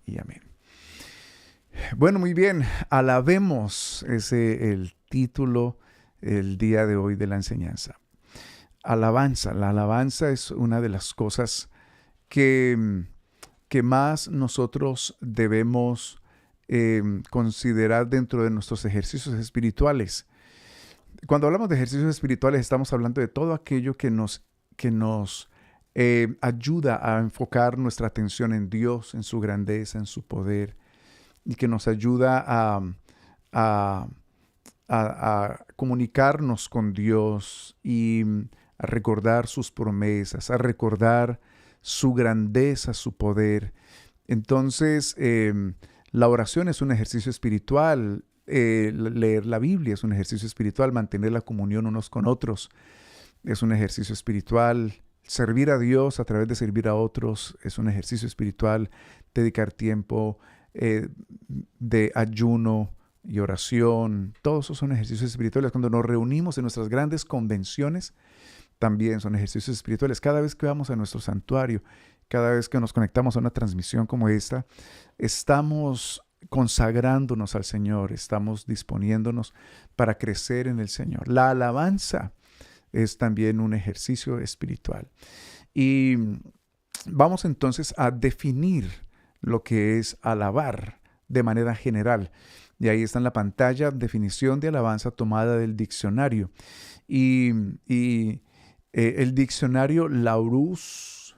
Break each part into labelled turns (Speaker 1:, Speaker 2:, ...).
Speaker 1: Y amén. Bueno, muy bien. Alabemos ese el título el día de hoy de la enseñanza. Alabanza. La alabanza es una de las cosas que, que más nosotros debemos considerar dentro de nuestros ejercicios espirituales. Cuando hablamos de ejercicios espirituales, estamos hablando de todo aquello que nos ayuda a enfocar nuestra atención en Dios, en su grandeza, en su poder, y que nos ayuda a, a comunicarnos con Dios y a recordar sus promesas, a recordar su grandeza, su poder. Entonces, la oración es un ejercicio espiritual, leer la Biblia es un ejercicio espiritual, mantener la comunión unos con otros es un ejercicio espiritual, servir a Dios a través de servir a otros es un ejercicio espiritual, dedicar tiempo de ayuno y oración, todos esos son ejercicios espirituales. Cuando nos reunimos en nuestras grandes convenciones, también son ejercicios espirituales. Cada vez que vamos a nuestro santuario, cada vez que nos conectamos a una transmisión como esta, estamos consagrándonos al Señor, estamos disponiéndonos para crecer en el Señor. La alabanza es también un ejercicio espiritual. Y vamos entonces a definir lo que es alabar de manera general. Y ahí está en la pantalla, definición de alabanza tomada del diccionario. Y el diccionario Larousse,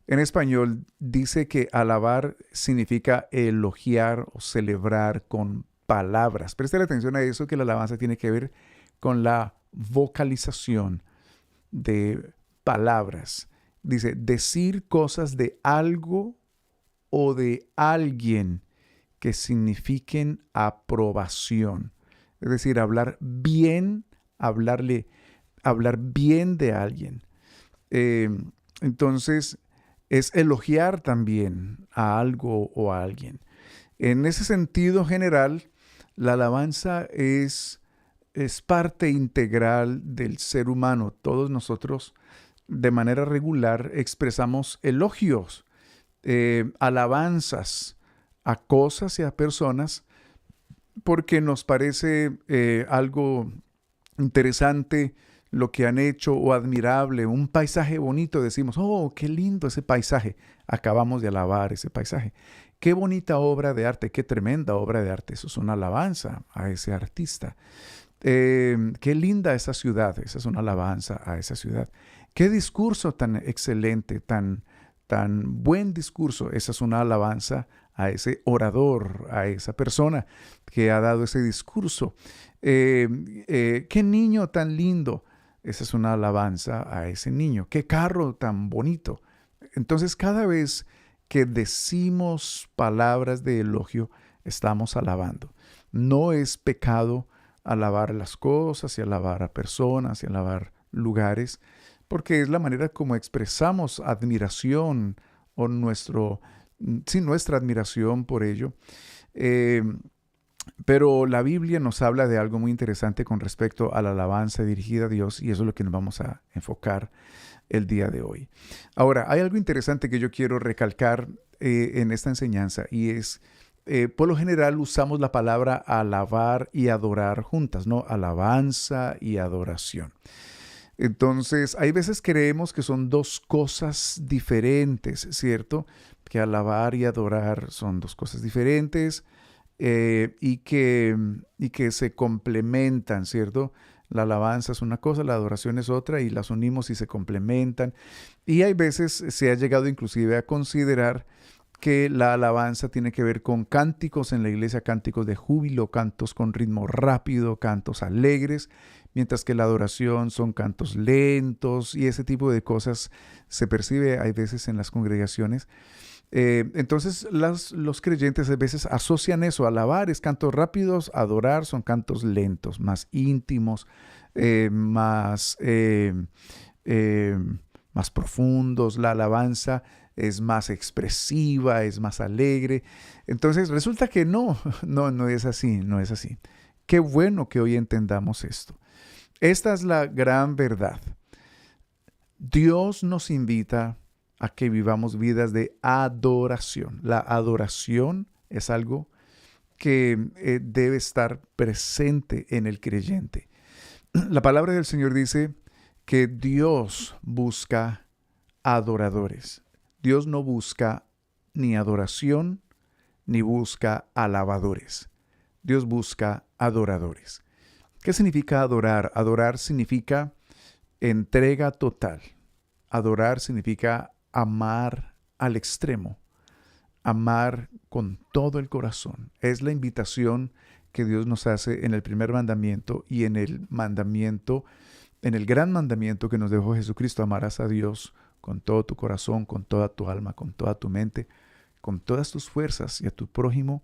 Speaker 1: en español dice que alabar significa elogiar o celebrar con palabras. Preste atención a eso, que la alabanza tiene que ver con la vocalización de palabras. Dice, decir cosas de algo o de alguien que signifiquen aprobación. Es decir, hablar bien, hablar bien de alguien. Entonces, es elogiar también a algo o a alguien. En ese sentido general, la alabanza es parte integral del ser humano. Todos nosotros, de manera regular, expresamos elogios, alabanzas a cosas y a personas porque nos parece algo interesante lo que han hecho o admirable, un paisaje bonito, decimos, oh, qué lindo ese paisaje, acabamos de alabar ese paisaje. Qué bonita obra de arte, qué tremenda obra de arte, eso es una alabanza a ese artista. Qué linda esa ciudad, esa es una alabanza a esa ciudad. Qué discurso tan excelente, tan buen discurso, esa es una alabanza a orador, a esa persona que ha dado ese discurso. Qué niño tan lindo, esa es una alabanza a ese niño. Qué carro tan bonito. Entonces, cada vez que decimos palabras de elogio, estamos alabando. No es pecado alabar las cosas y alabar a personas y alabar lugares, porque es la manera como expresamos admiración o nuestra admiración por ello. Pero la Biblia nos habla de algo muy interesante con respecto a la alabanza dirigida a Dios, y eso es lo que nos vamos a enfocar el día de hoy. Ahora, hay algo interesante que yo quiero recalcar en esta enseñanza, y es, por lo general usamos la palabra alabar y adorar juntas, ¿no? Alabanza y adoración. Entonces, hay veces creemos que son dos cosas diferentes, ¿cierto? Que alabar y adorar son dos cosas diferentes. Y que se complementan, ¿cierto? La alabanza es una cosa, la adoración es otra, y las unimos y se complementan. Y hay veces se ha llegado inclusive a considerar que la alabanza tiene que ver con cánticos en la iglesia, cánticos de júbilo, cantos con ritmo rápido, cantos alegres, mientras que la adoración son cantos lentos, y ese tipo de cosas se percibe hay veces en las congregaciones. Entonces los creyentes a veces asocian eso, alabar es cantos rápidos, adorar son cantos lentos, más íntimos, más profundos. La alabanza es más expresiva, es más alegre. Entonces resulta que no es así, no es así. Qué bueno que hoy entendamos esto. Esta es la gran verdad. Dios nos invita a que vivamos vidas de adoración. La adoración es algo que debe estar presente en el creyente. La palabra del Señor dice que Dios busca adoradores. Dios no busca ni adoración ni busca alabadores. Dios busca adoradores. ¿Qué significa adorar? Adorar significa entrega total. Adorar significa amar al extremo. Amar con todo el corazón. Es la invitación que Dios nos hace en el primer mandamiento y en el gran mandamiento que nos dejó Jesucristo. Amarás a Dios con todo tu corazón, con toda tu alma, con toda tu mente, con todas tus fuerzas, y a tu prójimo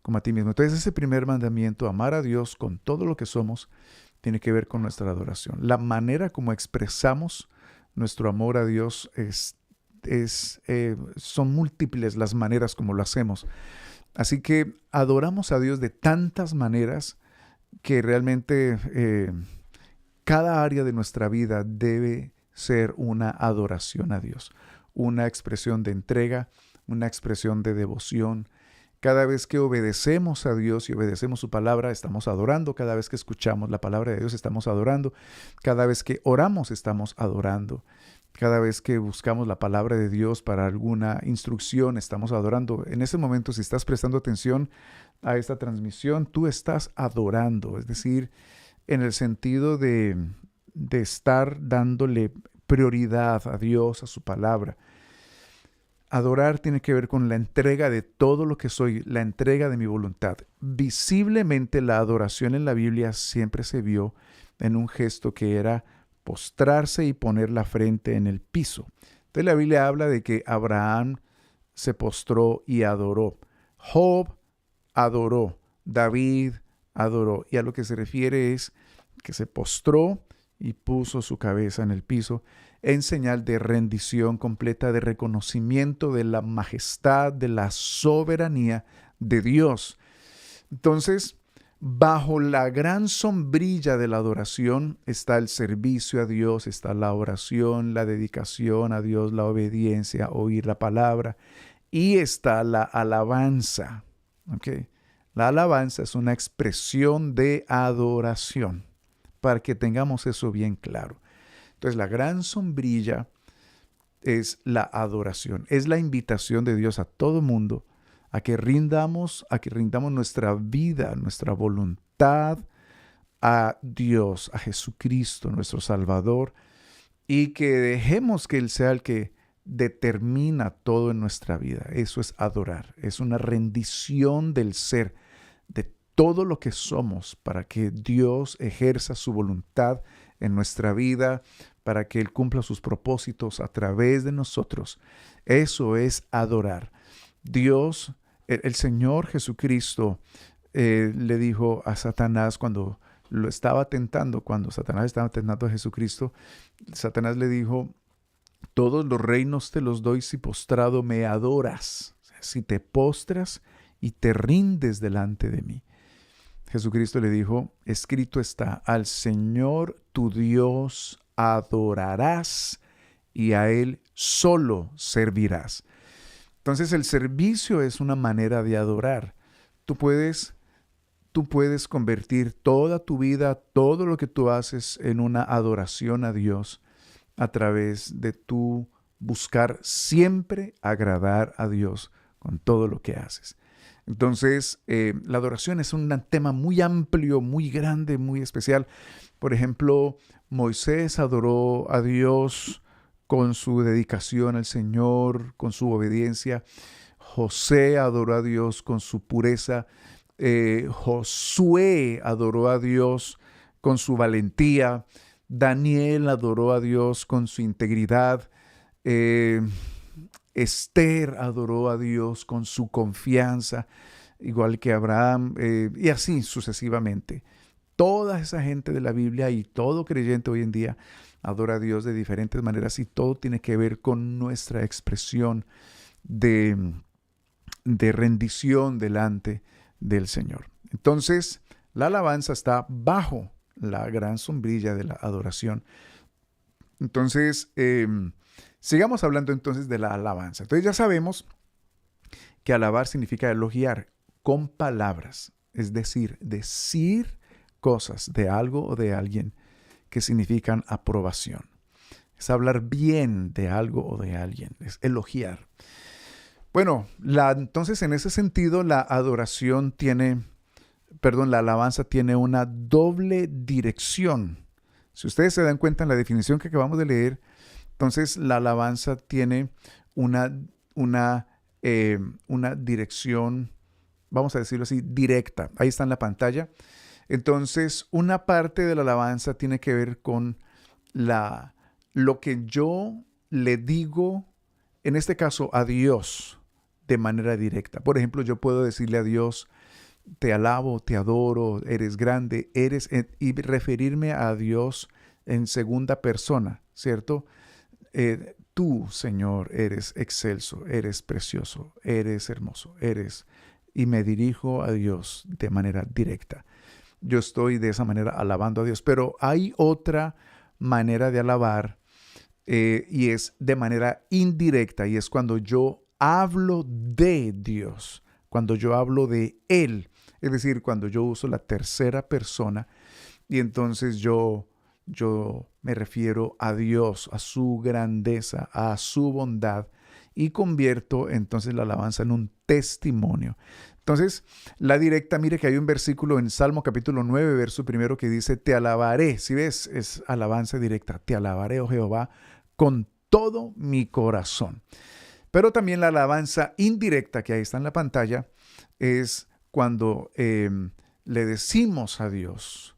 Speaker 1: como a ti mismo. Entonces ese primer mandamiento, amar a Dios con todo lo que somos, tiene que ver con nuestra adoración. La manera como expresamos nuestro amor a Dios son múltiples las maneras como lo hacemos. Así que adoramos a Dios de tantas maneras que realmente cada área de nuestra vida debe ser una adoración a Dios, una expresión de entrega, una expresión de devoción. Cada vez que obedecemos a Dios y obedecemos su palabra, estamos adorando. Cada vez que escuchamos la palabra de Dios, estamos adorando. Cada vez que oramos, estamos adorando. Cada vez que buscamos la palabra de Dios para alguna instrucción, estamos adorando. En ese momento, si estás prestando atención a esta transmisión, tú estás adorando. Es decir, en el sentido de estar dándole prioridad a Dios, a su palabra. Adorar tiene que ver con la entrega de todo lo que soy, la entrega de mi voluntad. Visiblemente la adoración en la Biblia siempre se vio en un gesto que era postrarse y poner la frente en el piso. Entonces la Biblia habla de que Abraham se postró y adoró. Job adoró. David adoró. Y a lo que se refiere es que se postró y puso su cabeza en el piso en señal de rendición completa, de reconocimiento de la majestad, de la soberanía de Dios. Entonces, bajo la gran sombrilla de la adoración está el servicio a Dios, está la oración, la dedicación a Dios, la obediencia, oír la palabra, y está la alabanza. ¿Okay? La alabanza es una expresión de adoración, para que tengamos eso bien claro. Entonces, la gran sombrilla es la adoración, es la invitación de Dios a todo mundo a que rindamos nuestra vida, nuestra voluntad a Dios, a Jesucristo, nuestro Salvador, y que dejemos que Él sea el que determina todo en nuestra vida. Eso es adorar, es una rendición del ser, de todo lo que somos, para que Dios ejerza su voluntad en nuestra vida, para que Él cumpla sus propósitos a través de nosotros. Eso es adorar. Dios, el Señor Jesucristo, le dijo a Satanás cuando lo estaba tentando, cuando Satanás estaba tentando a Jesucristo, Satanás le dijo: todos los reinos te los doy si postrado me adoras, o sea, si te postras y te rindes delante de mí. Jesucristo le dijo: escrito está, al Señor tu Dios adorarás y a Él solo servirás. Entonces el servicio es una manera de adorar. Tú puedes convertir toda tu vida, todo lo que tú haces, en una adoración a Dios a través de tu buscar siempre agradar a Dios con todo lo que haces. Entonces, la adoración es un tema muy amplio, muy grande, muy especial. Por ejemplo, Moisés adoró a Dios con su dedicación al Señor, con su obediencia. José adoró a Dios con su pureza. Josué adoró a Dios con su valentía. Daniel adoró a Dios con su integridad. Esther adoró a Dios con su confianza, igual que Abraham, y así sucesivamente. Toda esa gente de la Biblia y todo creyente hoy en día adora a Dios de diferentes maneras, y todo tiene que ver con nuestra expresión de rendición delante del Señor. Entonces, la alabanza está bajo la gran sombrilla de la adoración. Entonces, Sigamos hablando entonces de la alabanza. Entonces ya sabemos que alabar significa elogiar con palabras, es decir, decir cosas de algo o de alguien que significan aprobación. Es hablar bien de algo o de alguien, es elogiar. Bueno, entonces en ese sentido la alabanza tiene una doble dirección. Si ustedes se dan cuenta en la definición que acabamos de leer, entonces la alabanza tiene una dirección, vamos a decirlo así, directa. Ahí está en la pantalla. Entonces, una parte de la alabanza tiene que ver con lo que yo le digo, en este caso a Dios, de manera directa. Por ejemplo, yo puedo decirle a Dios, te alabo, te adoro, eres grande, y referirme a Dios en segunda persona, ¿cierto? Tú, Señor, eres excelso, eres precioso, eres hermoso, y me dirijo a Dios de manera directa. Yo estoy de esa manera alabando a Dios, pero hay otra manera de alabar y es de manera indirecta, y es cuando yo hablo de Dios, cuando yo hablo de Él, es decir, cuando yo uso la tercera persona y entonces yo me refiero a Dios, a su grandeza, a su bondad, y convierto entonces la alabanza en un testimonio. Entonces, la directa, mire que hay un versículo en Salmo capítulo 9, verso primero, que dice, te alabaré. Si ves, es alabanza directa. Te alabaré, oh Jehová, con todo mi corazón. Pero también la alabanza indirecta, que ahí está en la pantalla, es cuando le decimos a Dios,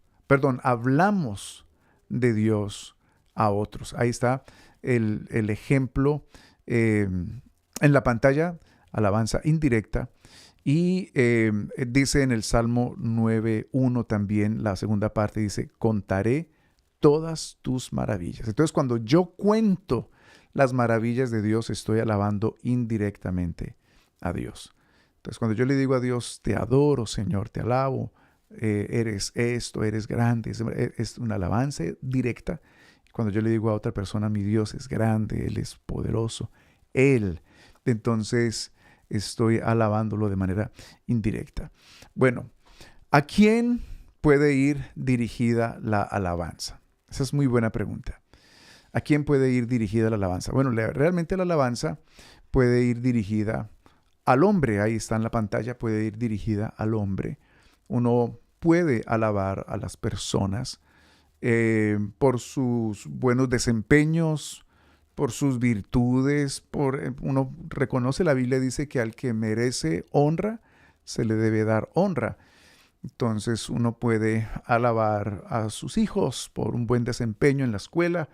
Speaker 1: hablamos de Dios a otros. Ahí está el ejemplo en la pantalla, alabanza indirecta. Y dice en el Salmo 9:1 también, la segunda parte dice, contaré todas tus maravillas. Entonces, cuando yo cuento las maravillas de Dios, estoy alabando indirectamente a Dios. Entonces, cuando yo le digo a Dios, te adoro, Señor, te alabo, eres esto, eres grande, es una alabanza directa. Cuando yo le digo a otra persona, mi Dios es grande, Él es poderoso, entonces estoy alabándolo de manera indirecta. Bueno, ¿a quién puede ir dirigida la alabanza? Esa es muy buena pregunta. ¿A quién puede ir dirigida la alabanza? Bueno, realmente la alabanza puede ir dirigida al hombre. Ahí está en la pantalla, puede ir dirigida al hombre. Uno puede alabar a las personas por sus buenos desempeños, por sus virtudes, uno reconoce, la Biblia dice que al que merece honra, se le debe dar honra. Entonces uno puede alabar a sus hijos por un buen desempeño en la escuela,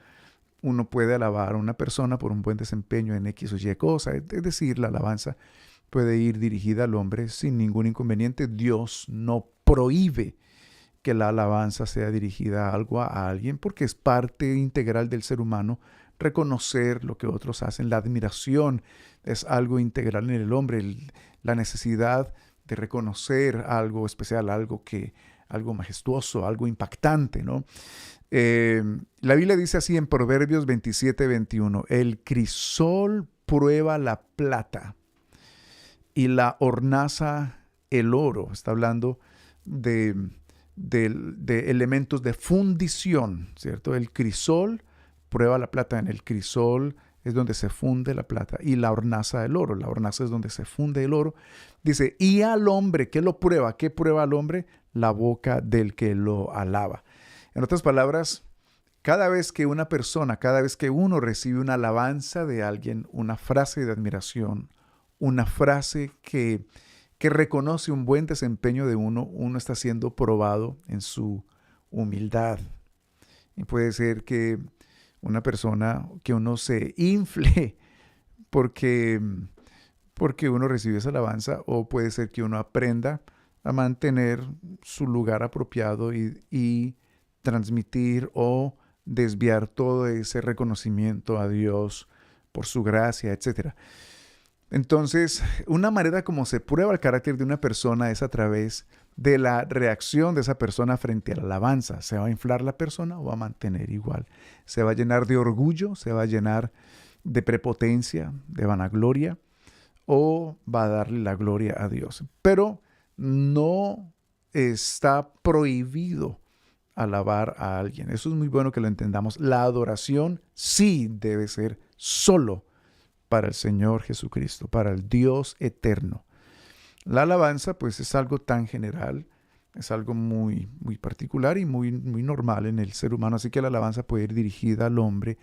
Speaker 1: uno puede alabar a una persona por un buen desempeño en X o Y cosa, es decir, la alabanza puede ir dirigida al hombre sin ningún inconveniente. Dios no prohíbe que la alabanza sea dirigida a alguien porque es parte integral del ser humano. Reconocer lo que otros hacen, la admiración es algo integral en el hombre, la necesidad de reconocer algo especial, algo majestuoso, algo impactante, ¿no? La Biblia dice así en Proverbios 27:21, el crisol prueba la plata y la hornaza el oro. Está hablando de elementos de fundición, ¿cierto? El crisol prueba la plata. En el crisol es donde se funde la plata, y la hornaza el oro. La hornaza es donde se funde el oro. Dice, y al hombre, ¿qué lo prueba? ¿Qué prueba al hombre? La boca del que lo alaba. En otras palabras, cada vez que uno recibe una alabanza de alguien, una frase de admiración, una frase que reconoce un buen desempeño de uno está siendo probado en su humildad. Y puede ser que una persona, que uno se infle porque uno recibe esa alabanza, o puede ser que uno aprenda a mantener su lugar apropiado y transmitir o desviar todo ese reconocimiento a Dios por su gracia, etc. Entonces, una manera como se prueba el carácter de una persona es a través de la reacción de esa persona frente a la alabanza. ¿Se va a inflar la persona o va a mantener igual? ¿Se va a llenar de orgullo? ¿Se va a llenar de prepotencia, de vanagloria, o va a darle la gloria a Dios. Pero no está prohibido alabar a alguien. Eso es muy bueno que lo entendamos. La adoración sí debe ser solo para el Señor Jesucristo, para el Dios eterno. La alabanza, pues, es algo tan general, es algo muy, muy particular y muy, muy normal en el ser humano. Así que la alabanza puede ir dirigida al hombre.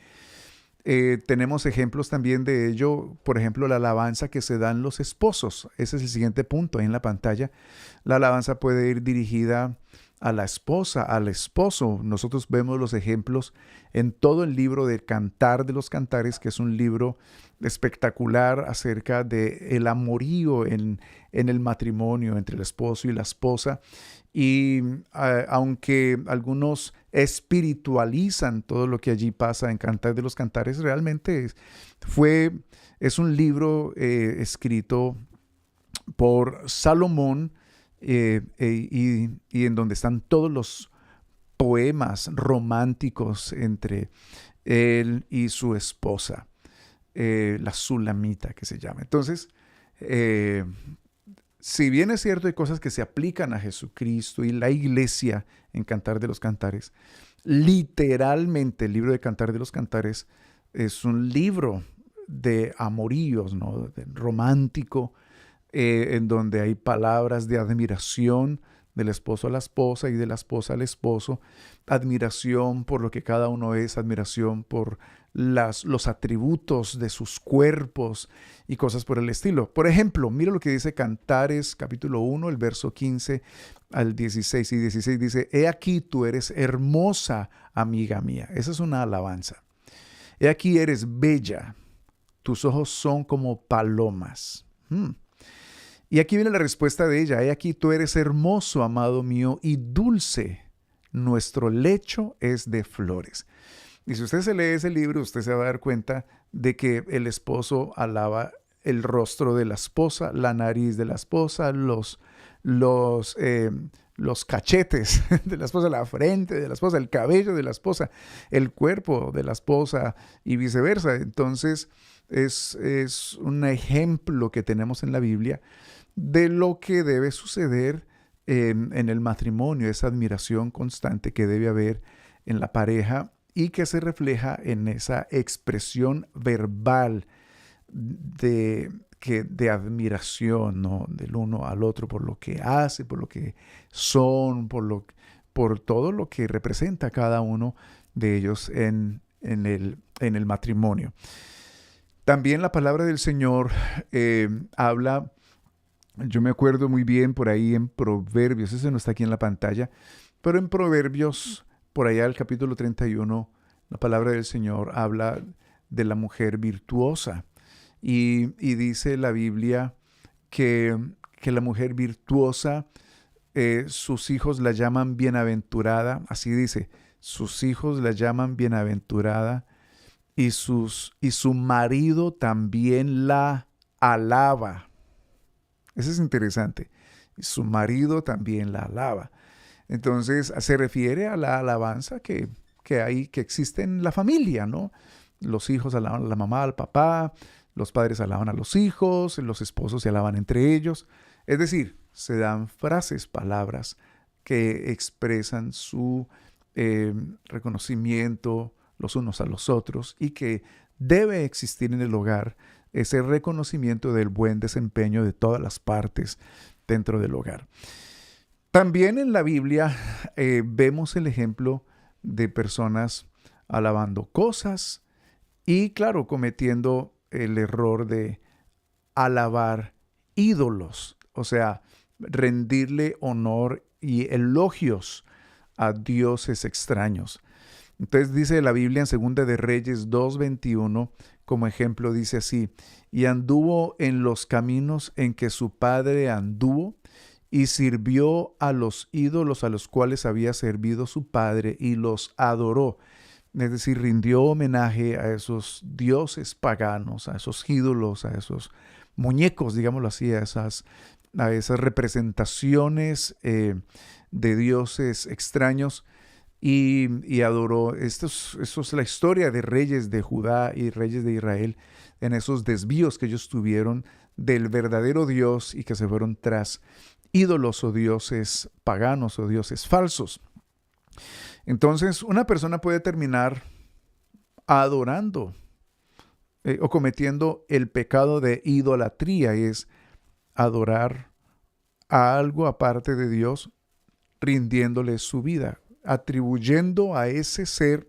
Speaker 1: Tenemos ejemplos también de ello, por ejemplo, la alabanza que se dan los esposos. Ese es el siguiente punto ahí en la pantalla. La alabanza puede ir dirigida a la esposa, al esposo. Nosotros vemos los ejemplos en todo el libro del Cantar de los Cantares, que es un libro espectacular acerca de el amorío en el matrimonio entre el esposo y la esposa. Y aunque algunos espiritualizan todo lo que allí pasa en Cantar de los Cantares, realmente es un libro escrito por Salomón, y en donde están todos los poemas románticos entre él y su esposa, la Sulamita que se llama. Entonces, si bien es cierto hay cosas que se aplican a Jesucristo y la iglesia en Cantar de los Cantares, literalmente el libro de Cantar de los Cantares es un libro de amoríos, ¿no? Romántico, en donde hay palabras de admiración del esposo a la esposa y de la esposa al esposo, admiración por lo que cada uno es, admiración por los atributos de sus cuerpos y cosas por el estilo. Por ejemplo, mira lo que dice Cantares capítulo 1, el verso 15 al 16 y 16 dice: He aquí tú eres hermosa, amiga mía. Esa es una alabanza. He aquí eres bella, tus ojos son como palomas. Y aquí viene la respuesta de ella: He aquí tú eres hermoso, amado mío, y dulce, nuestro lecho es de flores. Y si usted se lee ese libro, usted se va a dar cuenta de que el esposo alaba el rostro de la esposa, la nariz de la esposa, los cachetes de la esposa, la frente de la esposa, el cabello de la esposa, el cuerpo de la esposa y viceversa. Entonces es un ejemplo que tenemos en la Biblia de lo que debe suceder en el matrimonio, esa admiración constante que debe haber en la pareja y que se refleja en esa expresión verbal de admiración, ¿no? Del uno al otro por lo que hace, por lo que son, por todo lo que representa cada uno de ellos en el matrimonio. También la palabra del Señor habla. Yo me acuerdo muy bien por ahí en Proverbios, ese no está aquí en la pantalla, pero en Proverbios, por allá el capítulo 31, la palabra del Señor habla de la mujer virtuosa. Y dice la Biblia que la mujer virtuosa, sus hijos la llaman bienaventurada, así dice, sus hijos la llaman bienaventurada y su marido también la alaba. Eso es interesante. Su marido también la alaba. Entonces, se refiere a la alabanza que existe en la familia, ¿no? Los hijos alaban a la mamá, al papá, los padres alaban a los hijos, los esposos se alaban entre ellos. Es decir, se dan frases, palabras que expresan su reconocimiento los unos a los otros y que debe existir en el hogar ese reconocimiento del buen desempeño de todas las partes dentro del hogar. También en la Biblia vemos el ejemplo de personas alabando cosas y, claro, cometiendo el error de alabar ídolos, o sea, rendirle honor y elogios a dioses extraños. Entonces dice la Biblia en 2 de Reyes 2:21, como ejemplo dice así: y anduvo en los caminos en que su padre anduvo, y sirvió a los ídolos a los cuales había servido su padre, y los adoró. Es decir, rindió homenaje a esos dioses paganos, a esos ídolos, a esos muñecos, digámoslo así, a esas representaciones de dioses extraños. y adoró. Esto es la historia de reyes de Judá y reyes de Israel en esos desvíos que ellos tuvieron del verdadero Dios y que se fueron tras ídolos o dioses paganos o dioses falsos. Entonces, una persona puede terminar adorando o cometiendo el pecado de idolatría, es adorar a algo aparte de Dios, rindiéndole su vida, atribuyendo a ese ser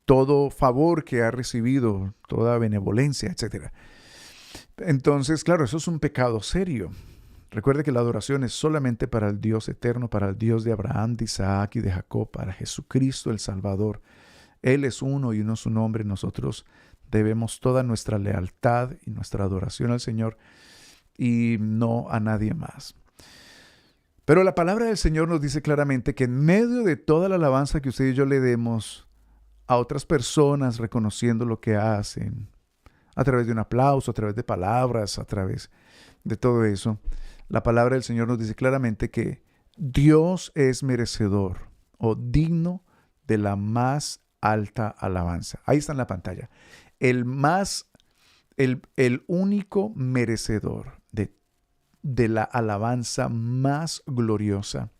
Speaker 1: todo favor que ha recibido, toda benevolencia, etc. Entonces, claro, eso es un pecado serio. Recuerde que la adoración es solamente para el Dios eterno, para el Dios de Abraham, de Isaac y de Jacob, para Jesucristo el Salvador. Él es uno y uno es su nombre. Nosotros debemos toda nuestra lealtad y nuestra adoración al Señor y no a nadie más. Pero la palabra del Señor nos dice claramente que en medio de toda la alabanza que usted y yo le demos a otras personas, reconociendo lo que hacen, a través de un aplauso, a través de palabras, a través de todo eso, la palabra del Señor nos dice claramente que Dios es merecedor o digno de la más alta alabanza. Ahí está en la pantalla. El único merecedor de la alabanza más gloriosa,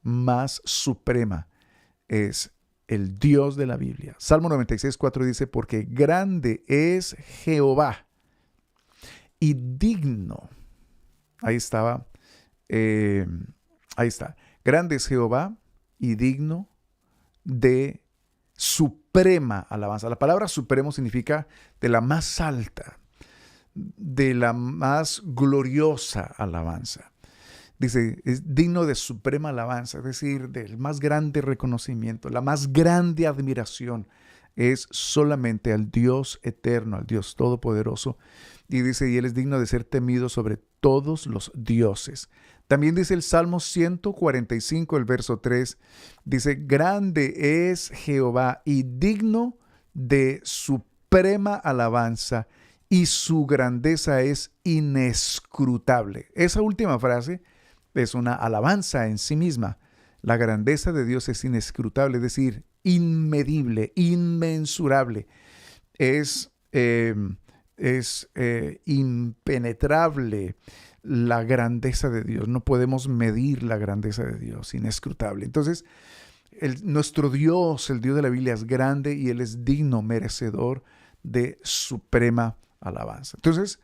Speaker 1: más suprema, es el Dios de la Biblia. Salmo 96:4 dice, porque grande es Jehová y digno. Ahí estaba. Ahí está. Grande es Jehová y digno de suprema alabanza. La palabra supremo significa de la más alta, de la más gloriosa alabanza. Dice, es digno de suprema alabanza, es decir, del más grande reconocimiento, la más grande admiración es solamente al Dios eterno, al Dios todopoderoso. Y dice, y Él es digno de ser temido sobre todos los dioses. También dice el Salmo 145, el verso 3, dice, grande es Jehová y digno de suprema alabanza, y su grandeza es inescrutable. Esa última frase es una alabanza en sí misma. La grandeza de Dios es inescrutable, es decir, inmedible, inmensurable. Es impenetrable la grandeza de Dios. No podemos medir la grandeza de Dios, inescrutable. Entonces, nuestro Dios, el Dios de la Biblia, es grande y Él es digno, merecedor de suprema alabanza. Entonces,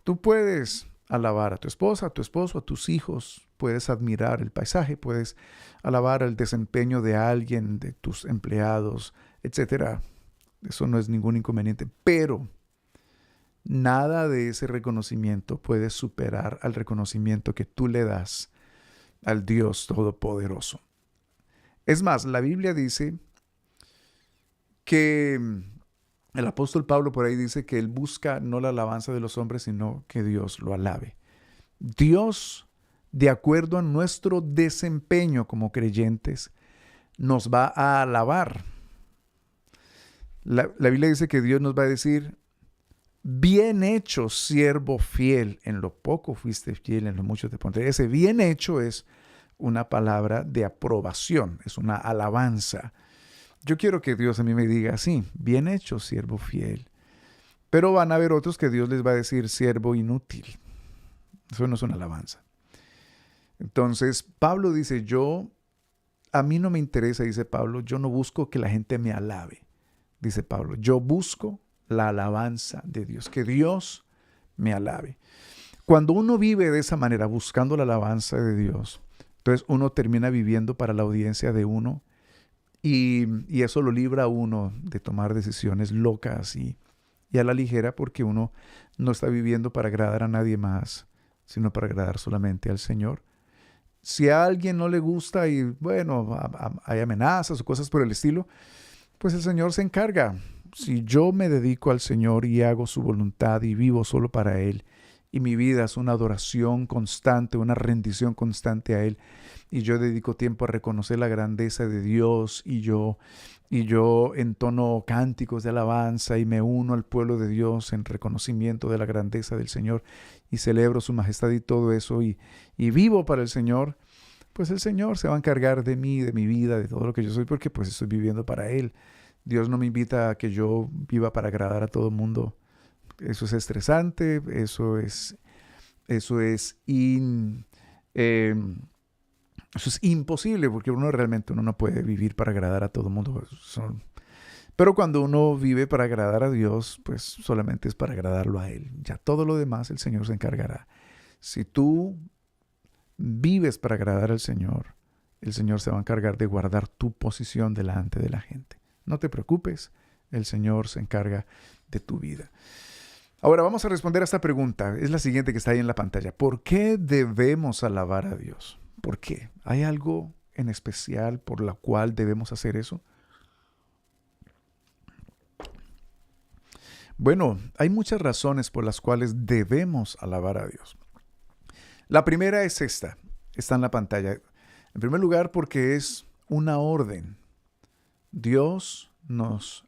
Speaker 1: tú puedes alabar a tu esposa, a tu esposo, a tus hijos, puedes admirar el paisaje, puedes alabar el desempeño de alguien, de tus empleados, etc. Eso no es ningún inconveniente, pero nada de ese reconocimiento puede superar al reconocimiento que tú le das al Dios Todopoderoso. Es más, la Biblia dice que el apóstol Pablo por ahí dice que él busca no la alabanza de los hombres, sino que Dios lo alabe. Dios, de acuerdo a nuestro desempeño como creyentes, nos va a alabar. La Biblia dice que Dios nos va a decir, bien hecho, siervo fiel, en lo poco fuiste fiel, en lo mucho te pondré. Ese bien hecho es una palabra de aprobación, es una alabanza. Yo quiero que Dios a mí me diga así, bien hecho, siervo fiel. Pero van a haber otros que Dios les va a decir, siervo inútil. Eso no es una alabanza. Entonces, Pablo dice, a mí no me interesa, dice Pablo, yo no busco que la gente me alabe. Dice Pablo, yo busco la alabanza de Dios, que Dios me alabe. Cuando uno vive de esa manera, buscando la alabanza de Dios, entonces uno termina viviendo para la audiencia de uno y eso lo libra a uno de tomar decisiones locas y a la ligera, porque uno no está viviendo para agradar a nadie más, sino para agradar solamente al Señor. Si a alguien no le gusta y bueno, hay amenazas o cosas por el estilo, pues el Señor se encarga. Si yo me dedico al Señor y hago su voluntad y vivo solo para Él, y mi vida es una adoración constante, una rendición constante a Él, y yo dedico tiempo a reconocer la grandeza de Dios, y yo entono cánticos de alabanza y me uno al pueblo de Dios en reconocimiento de la grandeza del Señor y celebro su majestad y todo eso y vivo para el Señor, pues el Señor se va a encargar de mí, de mi vida, de todo lo que yo soy, porque pues estoy viviendo para Él. Dios no me invita a que yo viva para agradar a todo el mundo. Eso es estresante, eso es eh, eso es imposible, porque uno no puede vivir para agradar a todo el mundo. Pero cuando uno vive para agradar a Dios, pues solamente es para agradarlo a Él. Ya todo lo demás el Señor se encargará. Si tú vives para agradar al Señor, el Señor se va a encargar de guardar tu posición delante de la gente. No te preocupes, el Señor se encarga de tu vida. Ahora vamos a responder a esta pregunta. Es la siguiente que está ahí en la pantalla. ¿Por qué debemos alabar a Dios? ¿Por qué? ¿Hay algo en especial por la cual debemos hacer eso? Bueno, hay muchas razones por las cuales debemos alabar a Dios. La primera es esta, está en la pantalla. En primer lugar, porque es una orden. Dios nos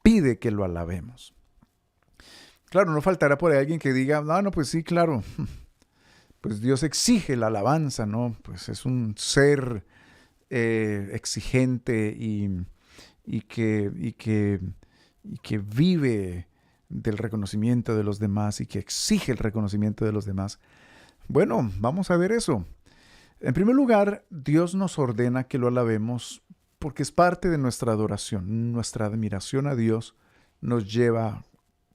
Speaker 1: pide que lo alabemos. Claro, no faltará por ahí alguien que diga, no, pues sí, claro, pues Dios exige la alabanza, ¿no? Pues es un ser exigente y que vive del reconocimiento de los demás y que exige el reconocimiento de los demás. Bueno, vamos a ver eso. En primer lugar, Dios nos ordena que lo alabemos porque es parte de nuestra adoración. Nuestra admiración a Dios nos lleva,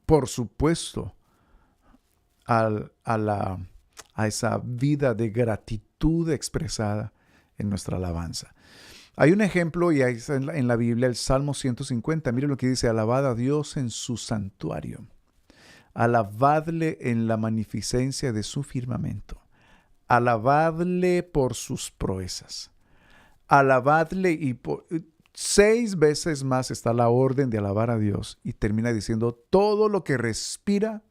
Speaker 1: por supuesto, a esa vida de gratitud expresada en nuestra alabanza. Hay un ejemplo, y ahí está en la Biblia, el Salmo 150. Mire lo que dice: alabad a Dios en su santuario. Alabadle en la magnificencia de su firmamento. Alabadle por sus proezas. Alabadle y 6 veces más está la orden de alabar a Dios. Y termina diciendo: todo lo que respira,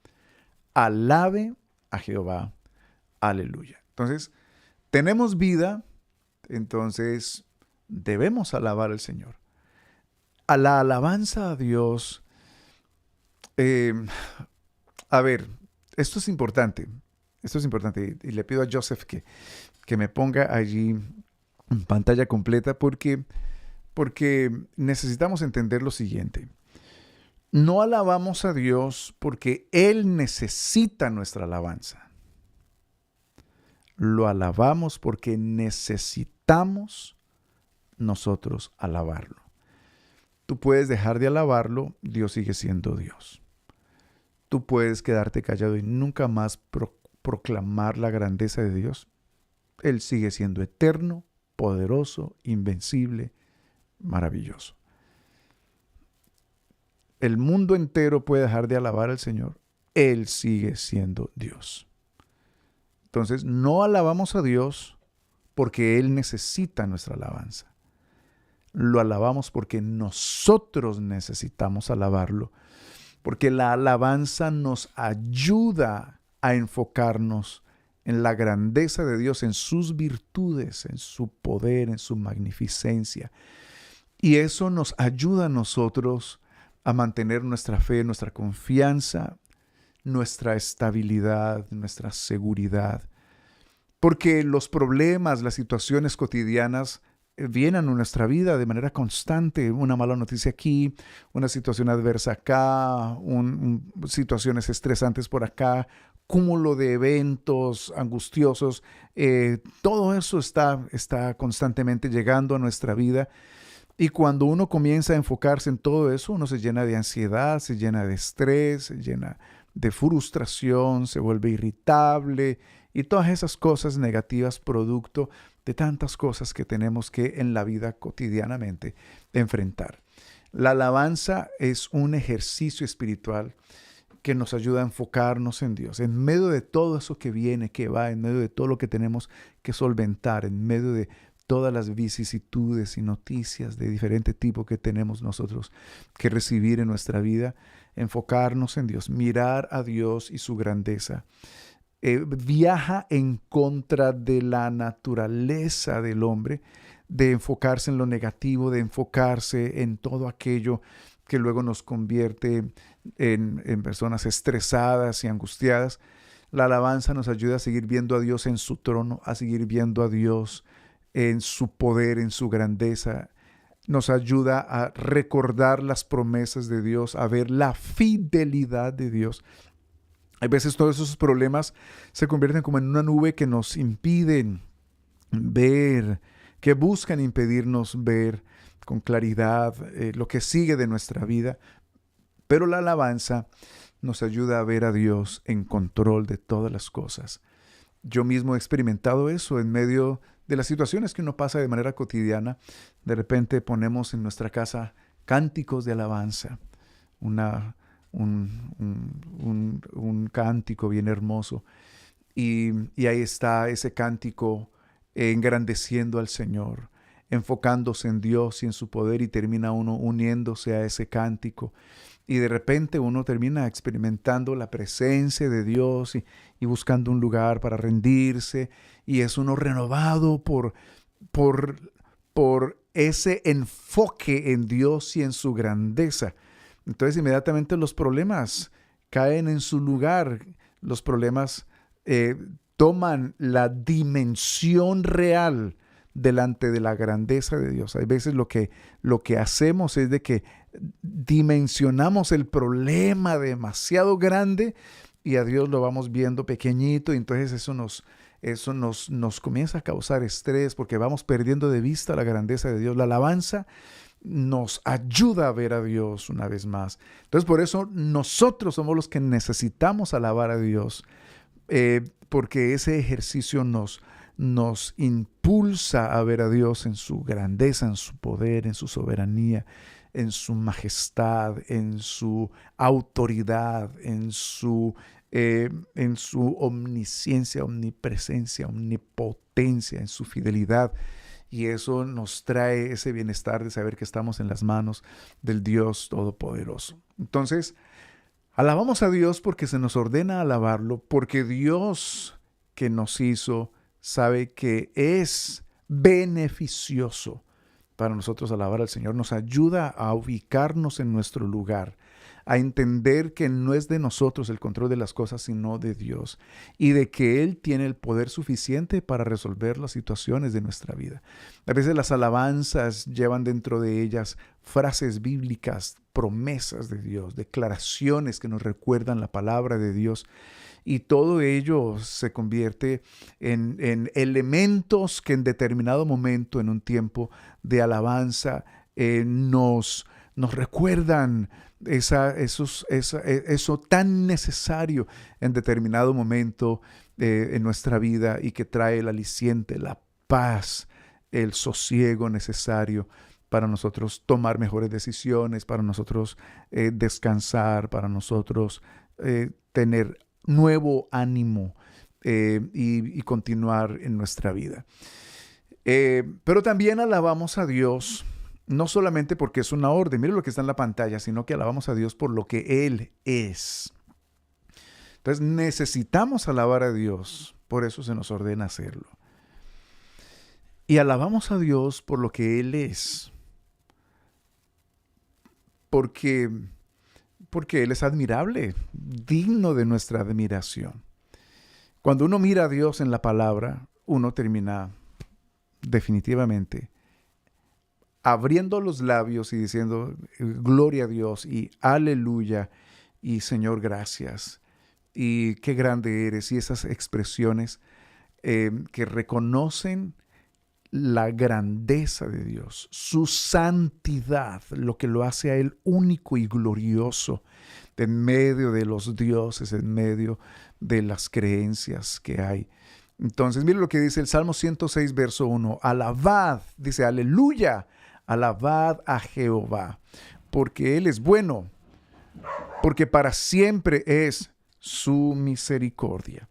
Speaker 1: alabe a Jehová. Aleluya. Entonces, tenemos vida, entonces debemos alabar al Señor. A la alabanza a Dios, a ver, esto es importante y le pido a Joseph que me ponga allí en pantalla completa porque necesitamos entender lo siguiente. No alabamos a Dios porque Él necesita nuestra alabanza. Lo alabamos porque necesitamos nosotros alabarlo. Tú puedes dejar de alabarlo, Dios sigue siendo Dios. Tú puedes quedarte callado y nunca más proclamar la grandeza de Dios. Él sigue siendo eterno, poderoso, invencible, maravilloso. El mundo entero puede dejar de alabar al Señor. Él sigue siendo Dios. Entonces, no alabamos a Dios porque Él necesita nuestra alabanza. Lo alabamos porque nosotros necesitamos alabarlo. Porque la alabanza nos ayuda a enfocarnos en la grandeza de Dios, en sus virtudes, en su poder, en su magnificencia. Y eso nos ayuda a nosotros a mantener nuestra fe, nuestra confianza, nuestra estabilidad, nuestra seguridad. Porque los problemas, las situaciones cotidianas vienen a nuestra vida de manera constante. Una mala noticia aquí, una situación adversa acá, situaciones estresantes por acá, cúmulo de eventos angustiosos. Todo eso está constantemente llegando a nuestra vida. Y cuando uno comienza a enfocarse en todo eso, uno se llena de ansiedad, se llena de estrés, se llena de frustración, se vuelve irritable y todas esas cosas negativas producto de tantas cosas que tenemos que en la vida cotidianamente enfrentar. La alabanza es un ejercicio espiritual que nos ayuda a enfocarnos en Dios, en medio de todo eso que viene, que va, en medio de todo lo que tenemos que solventar, en medio de todas las vicisitudes y noticias de diferente tipo que tenemos nosotros que recibir en nuestra vida, enfocarnos en Dios, mirar a Dios y su grandeza. Viaja en contra de la naturaleza del hombre, de enfocarse en lo negativo, de enfocarse en todo aquello que luego nos convierte en personas estresadas y angustiadas. La alabanza nos ayuda a seguir viendo a Dios en su trono, a seguir viendo a Dios en su poder, en su grandeza. Nos ayuda a recordar las promesas de Dios, a ver la fidelidad de Dios. Hay veces todos esos problemas se convierten como en una nube que nos impiden ver, que buscan impedirnos ver con claridad lo que sigue de nuestra vida. Pero la alabanza nos ayuda a ver a Dios en control de todas las cosas. Yo mismo he experimentado eso en medio de las situaciones que uno pasa de manera cotidiana. De repente ponemos en nuestra casa cánticos de alabanza, un cántico bien hermoso. Y ahí está ese cántico engrandeciendo al Señor, enfocándose en Dios y en su poder, y termina uno uniéndose a ese cántico. Y de repente uno termina experimentando la presencia de Dios y buscando un lugar para rendirse. Y es uno renovado por ese enfoque en Dios y en su grandeza. Entonces inmediatamente los problemas caen en su lugar. Los problemas toman la dimensión real delante de la grandeza de Dios. Hay veces lo que hacemos es de que dimensionamos el problema demasiado grande y a Dios lo vamos viendo pequeñito, y entonces eso nos comienza a causar estrés porque vamos perdiendo de vista la grandeza de Dios. La alabanza nos ayuda a ver a Dios una vez más. Entonces por eso nosotros somos los que necesitamos alabar a Dios, porque ese ejercicio nos impulsa a ver a Dios en su grandeza, en su poder, en su soberanía, en su majestad, en su autoridad, en su omnisciencia, omnipresencia, omnipotencia, en su fidelidad. Y eso nos trae ese bienestar de saber que estamos en las manos del Dios Todopoderoso. Entonces, alabamos a Dios porque se nos ordena alabarlo, porque Dios que nos hizo sabe que es beneficioso para nosotros alabar al Señor. Nos ayuda a ubicarnos en nuestro lugar, a entender que no es de nosotros el control de las cosas, sino de Dios, y de que Él tiene el poder suficiente para resolver las situaciones de nuestra vida. A veces las alabanzas llevan dentro de ellas frases bíblicas, promesas de Dios, declaraciones que nos recuerdan la palabra de Dios, y todo ello se convierte en elementos que en determinado momento, en un tiempo de alabanza, nos recuerdan eso tan necesario en determinado momento en nuestra vida, y que trae el aliciente, la paz, el sosiego necesario para nosotros tomar mejores decisiones, para nosotros descansar, para nosotros tener nuevo ánimo y continuar en nuestra vida. Pero también alabamos a Dios, no solamente porque es una orden, mire lo que está en la pantalla, sino que alabamos a Dios por lo que Él es. Entonces necesitamos alabar a Dios, por eso se nos ordena hacerlo. Y alabamos a Dios por lo que Él es, porque Él es admirable, digno de nuestra admiración. Cuando uno mira a Dios en la palabra, uno termina definitivamente abriendo los labios y diciendo gloria a Dios y aleluya y Señor gracias y qué grande eres, y esas expresiones que reconocen la grandeza de Dios, su santidad, lo que lo hace a Él único y glorioso en medio de los dioses, en medio de las creencias que hay. Entonces, mire lo que dice el Salmo 106, verso 1. Alabad, dice, aleluya, alabad a Jehová, porque Él es bueno, porque para siempre es su misericordia.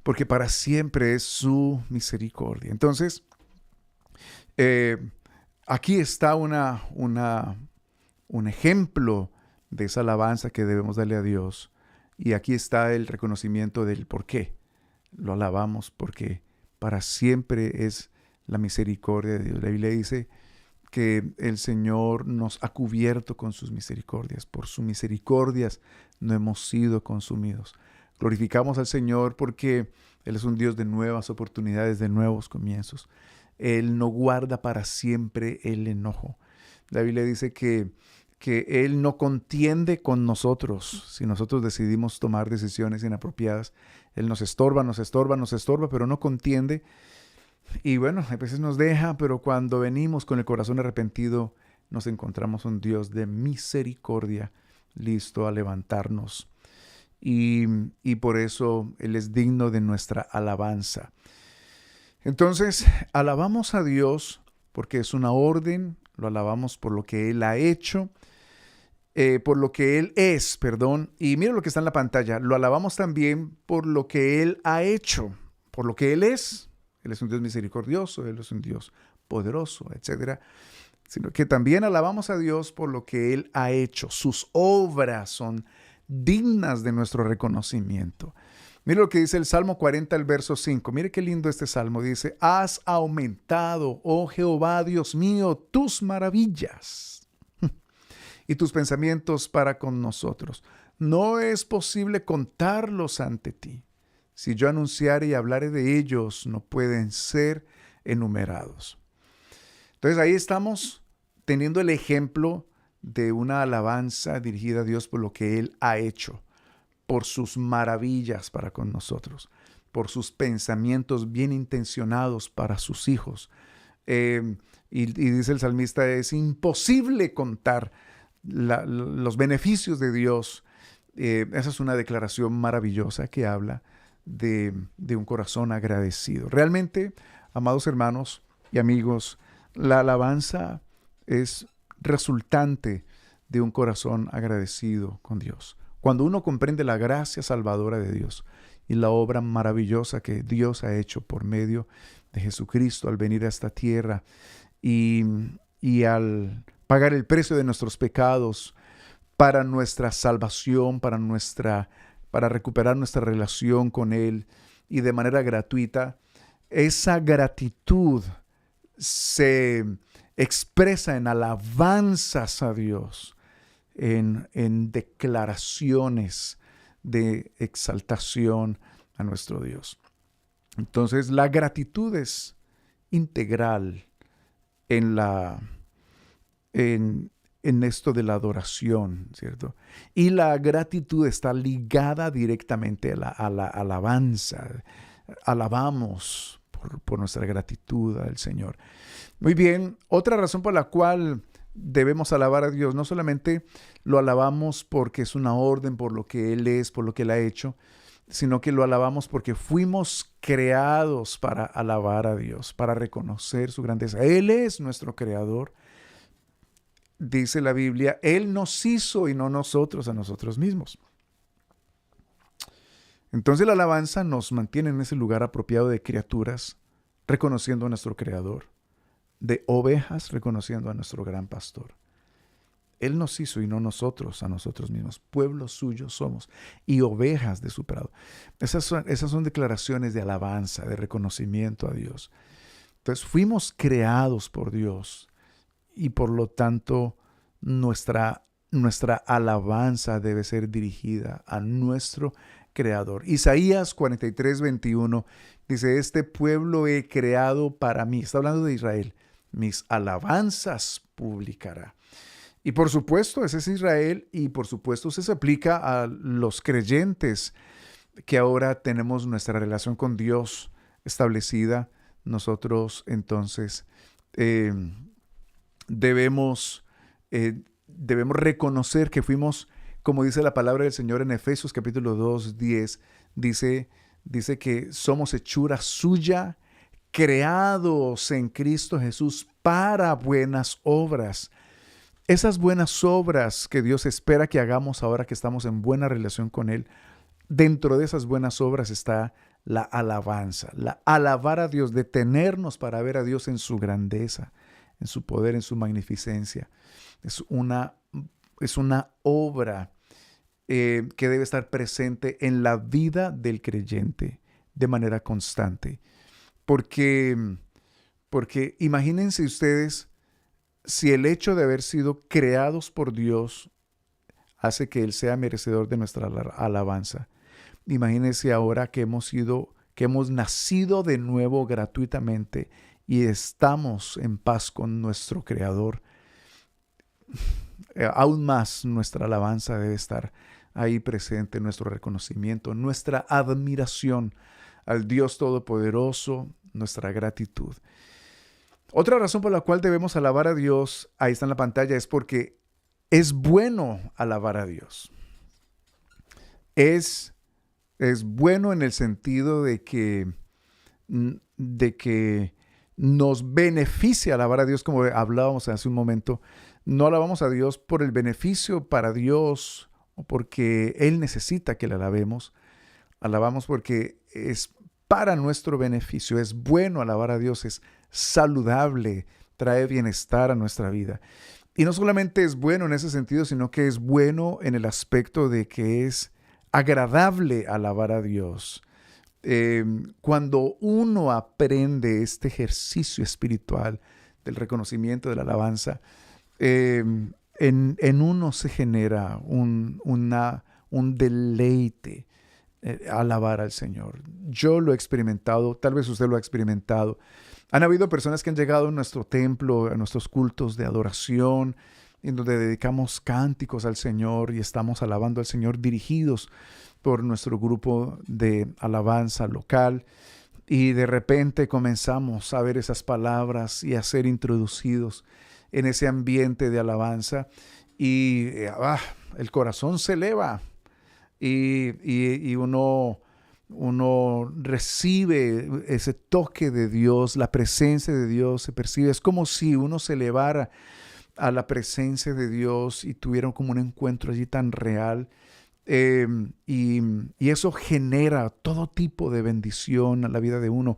Speaker 1: Porque para siempre es su misericordia. Entonces, aquí está un ejemplo de esa alabanza que debemos darle a Dios. Y aquí está el reconocimiento del por qué. Lo alabamos porque para siempre es la misericordia de Dios. La Biblia dice que el Señor nos ha cubierto con sus misericordias. Por sus misericordias no hemos sido consumidos. Glorificamos al Señor porque Él es un Dios de nuevas oportunidades, de nuevos comienzos. Él no guarda para siempre el enojo. La Biblia dice que Él no contiende con nosotros si nosotros decidimos tomar decisiones inapropiadas. Él nos estorba, pero no contiende. Y bueno, a veces nos deja, pero cuando venimos con el corazón arrepentido, nos encontramos un Dios de misericordia, listo a levantarnos. Y por eso Él es digno de nuestra alabanza. Entonces, alabamos a Dios porque es una orden, lo alabamos por lo que Él ha hecho, por lo que Él es, y mira lo que está en la pantalla, lo alabamos también por lo que Él ha hecho, por lo que Él es. Él es un Dios misericordioso, Él es un Dios poderoso, etc. Sino que también alabamos a Dios por lo que Él ha hecho. Sus obras son dignas de nuestro reconocimiento. Mire lo que dice el Salmo 40, el verso 5. Mire qué lindo este salmo. Dice, has aumentado, oh Jehová, Dios mío, tus maravillas y tus pensamientos para con nosotros. No es posible contarlos ante ti. Si yo anunciare y hablare de ellos, no pueden ser enumerados. Entonces ahí estamos teniendo el ejemplo de una alabanza dirigida a Dios por lo que Él ha hecho, por sus maravillas para con nosotros, por sus pensamientos bien intencionados para sus hijos. Y dice el salmista, es imposible contar los beneficios de Dios. Esa es una declaración maravillosa que habla de un corazón agradecido. Realmente, amados hermanos y amigos, la alabanza es resultante de un corazón agradecido con Dios. Cuando uno comprende la gracia salvadora de Dios y la obra maravillosa que Dios ha hecho por medio de Jesucristo al venir a esta tierra y al pagar el precio de nuestros pecados para nuestra salvación, para recuperar nuestra relación con Él y de manera gratuita, esa gratitud se expresa en alabanzas a Dios, en declaraciones de exaltación a nuestro Dios. Entonces, la gratitud es integral en esto de la adoración, ¿cierto? Y la gratitud está ligada directamente a la alabanza. Alabamos por nuestra gratitud al Señor. Muy bien, otra razón por la cual debemos alabar a Dios, no solamente lo alabamos porque es una orden, por lo que Él es, por lo que Él ha hecho, sino que lo alabamos porque fuimos creados para alabar a Dios, para reconocer su grandeza. Él es nuestro creador. Dice la Biblia, Él nos hizo y no nosotros a nosotros mismos. Entonces la alabanza nos mantiene en ese lugar apropiado de criaturas, reconociendo a nuestro Creador, de ovejas, reconociendo a nuestro gran pastor. Él nos hizo y no nosotros a nosotros mismos. Pueblo suyo somos y ovejas de su prado. Esas son declaraciones de alabanza, de reconocimiento a Dios. Entonces fuimos creados por Dios y por lo tanto nuestra alabanza debe ser dirigida a nuestro Creador. Isaías 43, 21 dice, este pueblo he creado para mí. Está hablando de Israel. Mis alabanzas publicará. Y por supuesto, ese es Israel y por supuesto se aplica a los creyentes que ahora tenemos nuestra relación con Dios establecida. Nosotros entonces debemos reconocer que fuimos, como dice la palabra del Señor en Efesios capítulo 2, 10, dice que somos hechura suya, creados en Cristo Jesús para buenas obras. Esas buenas obras que Dios espera que hagamos ahora que estamos en buena relación con Él, dentro de esas buenas obras está la alabanza, la alabar a Dios, detenernos para ver a Dios en su grandeza, en su poder, en su magnificencia. Es una obra que debe estar presente en la vida del creyente de manera constante. Porque imagínense ustedes si el hecho de haber sido creados por Dios hace que Él sea merecedor de nuestra alabanza. Imagínense ahora que hemos nacido de nuevo gratuitamente y estamos en paz con nuestro Creador. Aún más nuestra alabanza debe estar ahí presente, nuestro reconocimiento, nuestra admiración al Dios Todopoderoso, nuestra gratitud. Otra razón por la cual debemos alabar a Dios, ahí está en la pantalla, es porque es bueno alabar a Dios. Es bueno en el sentido de que nos beneficia alabar a Dios, como hablábamos hace un momento. No alabamos a Dios por el beneficio para Dios o porque Él necesita que le alabemos. Alabamos porque es para nuestro beneficio. Es bueno alabar a Dios, es saludable, trae bienestar a nuestra vida. Y no solamente es bueno en ese sentido, sino que es bueno en el aspecto de que es agradable alabar a Dios. Cuando uno aprende este ejercicio espiritual del reconocimiento, de la alabanza, en uno se genera un deleite alabar al Señor. Yo lo he experimentado, tal vez usted lo ha experimentado. Han habido personas que han llegado a nuestro templo, a nuestros cultos de adoración, en donde dedicamos cánticos al Señor y estamos alabando al Señor dirigidos por nuestro grupo de alabanza local. Y de repente comenzamos a ver esas palabras y a ser introducidos en ese ambiente de alabanza y el corazón se eleva y uno recibe ese toque de Dios, la presencia de Dios se percibe. Es como si uno se elevara a la presencia de Dios y tuviera como un encuentro allí tan real. Y eso genera todo tipo de bendición a la vida de uno.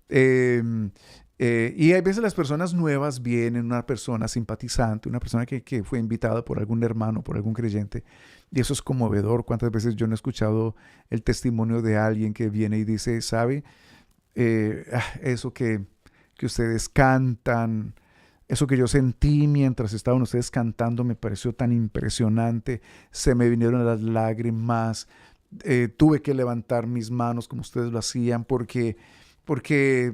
Speaker 1: Y hay veces las personas nuevas vienen, una persona simpatizante, una persona que fue invitada por algún hermano, por algún creyente, y eso es conmovedor. ¿Cuántas veces yo no he escuchado el testimonio de alguien que viene y dice, ¿sabe? Eso que ustedes cantan, eso que yo sentí mientras estaban ustedes cantando me pareció tan impresionante, se me vinieron las lágrimas, tuve que levantar mis manos como ustedes lo hacían porque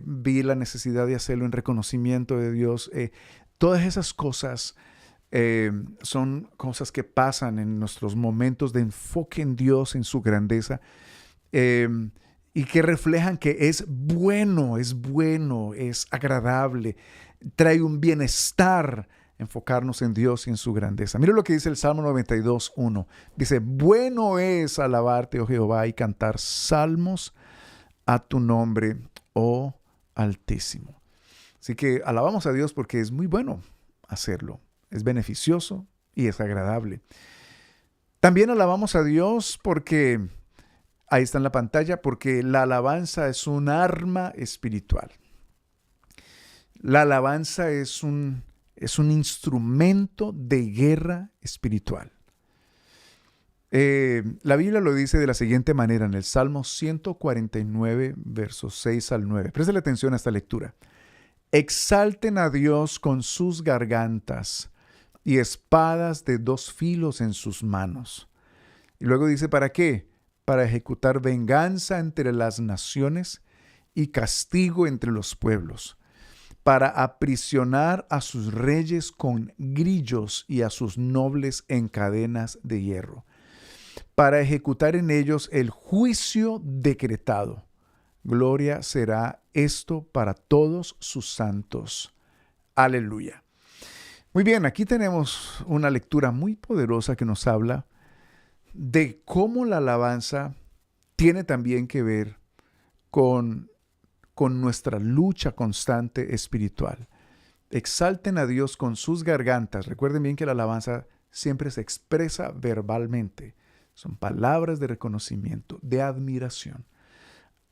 Speaker 1: vi la necesidad de hacerlo en reconocimiento de Dios. Todas esas cosas son cosas que pasan en nuestros momentos de enfoque en Dios, en su grandeza, y que reflejan que es bueno, es agradable, trae un bienestar enfocarnos en Dios y en su grandeza. Mira lo que dice el Salmo 92:1. Dice, bueno es alabarte, oh Jehová, y cantar salmos a tu nombre, oh Altísimo. Así que alabamos a Dios porque es muy bueno hacerlo. Es beneficioso y es agradable. También alabamos a Dios porque, ahí está en la pantalla, porque la alabanza es un arma espiritual. La alabanza es un instrumento de guerra espiritual. La Biblia lo dice de la siguiente manera en el Salmo 149, versos 6 al 9. Préstale atención a esta lectura. Exalten a Dios con sus gargantas y espadas de dos filos en sus manos. Y luego dice, ¿para qué? Para ejecutar venganza entre las naciones y castigo entre los pueblos, para aprisionar a sus reyes con grillos y a sus nobles en cadenas de hierro, para ejecutar en ellos el juicio decretado. Gloria será esto para todos sus santos. Aleluya. Muy bien, aquí tenemos una lectura muy poderosa que nos habla de cómo la alabanza tiene también que ver con nuestra lucha constante espiritual. Exalten a Dios con sus gargantas. Recuerden bien que la alabanza siempre se expresa verbalmente. Son palabras de reconocimiento, de admiración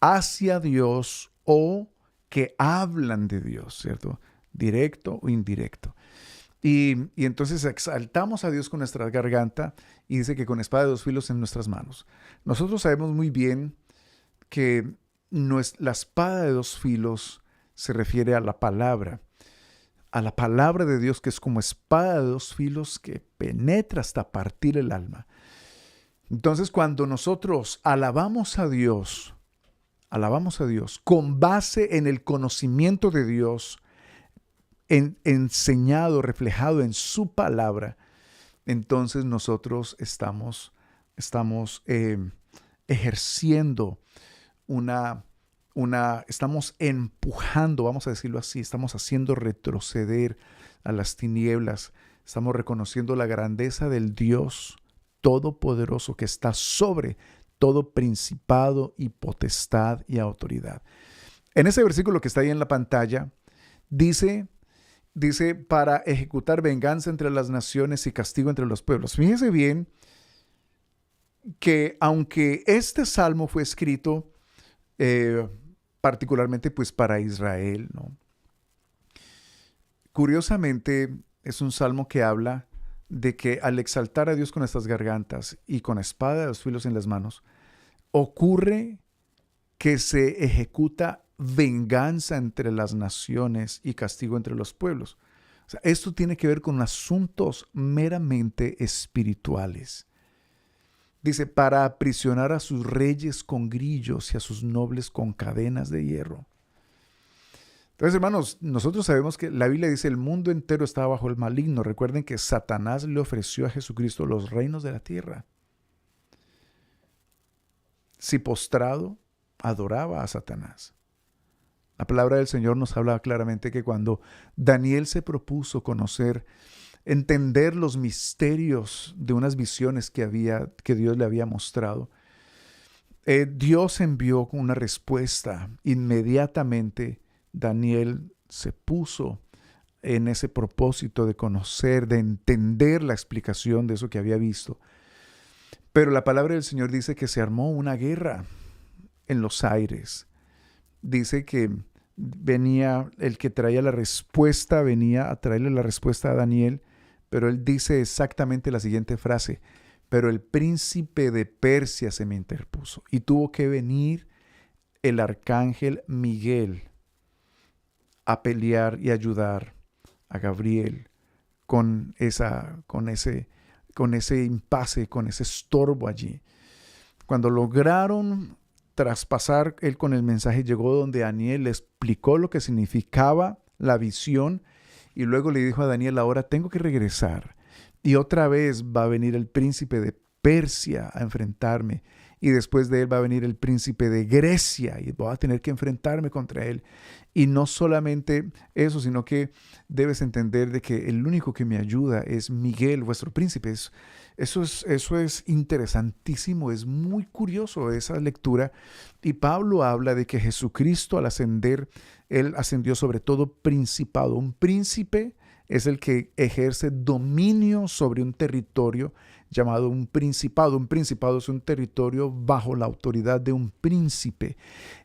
Speaker 1: hacia Dios o que hablan de Dios, ¿cierto? Directo o indirecto. Y entonces exaltamos a Dios con nuestra garganta y dice que con espada de dos filos en nuestras manos. Nosotros sabemos muy bien que la espada de dos filos se refiere a la palabra. a la palabra de Dios, que es como espada de dos filos que penetra hasta partir el alma. Entonces, cuando nosotros alabamos a Dios con base en el conocimiento de Dios, enseñado, reflejado en su palabra, entonces nosotros estamos ejerciendo estamos empujando, vamos a decirlo así, estamos haciendo retroceder a las tinieblas, estamos reconociendo la grandeza del Dios Todopoderoso que está sobre todo principado y potestad y autoridad. En ese versículo que está ahí en la pantalla, dice para ejecutar venganza entre las naciones y castigo entre los pueblos. Fíjese bien que aunque este salmo fue escrito particularmente pues para Israel, ¿no? Curiosamente es un salmo que habla de que al exaltar a Dios con nuestras gargantas y con espada de dos filos en las manos, ocurre que se ejecuta venganza entre las naciones y castigo entre los pueblos. O sea, esto tiene que ver con asuntos meramente espirituales. Dice, para aprisionar a sus reyes con grillos y a sus nobles con cadenas de hierro. Entonces, hermanos, nosotros sabemos que la Biblia dice el mundo entero está bajo el maligno. Recuerden que Satanás le ofreció a Jesucristo los reinos de la tierra. Si postrado, adoraba a Satanás. La palabra del Señor nos habla claramente que cuando Daniel se propuso entender los misterios de unas visiones que Dios le había mostrado, Dios envió una respuesta. Inmediatamente Daniel se puso en ese propósito de conocer, de entender la explicación de eso que había visto. Pero la palabra del Señor dice que se armó una guerra en los aires. Dice que venía el que traía la respuesta, venía a traerle la respuesta a Daniel, pero él dice exactamente la siguiente frase: pero el príncipe de Persia se me interpuso. Y tuvo que venir el arcángel Miguel a pelear y ayudar a Gabriel con ese impasse, con ese estorbo allí. Cuando lograron traspasar, él con el mensaje llegó donde Daniel le explicó lo que significaba la visión y luego le dijo a Daniel: ahora tengo que regresar y otra vez va a venir el príncipe de Persia a enfrentarme y después de él va a venir el príncipe de Grecia y voy a tener que enfrentarme contra él. Y no solamente eso, sino que debes entender de que el único que me ayuda es Miguel, vuestro príncipe. Eso es interesantísimo, es muy curioso esa lectura. Y Pablo habla de que Jesucristo al ascender, él ascendió sobre todo principado. Un príncipe es el que ejerce dominio sobre un territorio llamado un principado. Un principado es un territorio bajo la autoridad de un príncipe.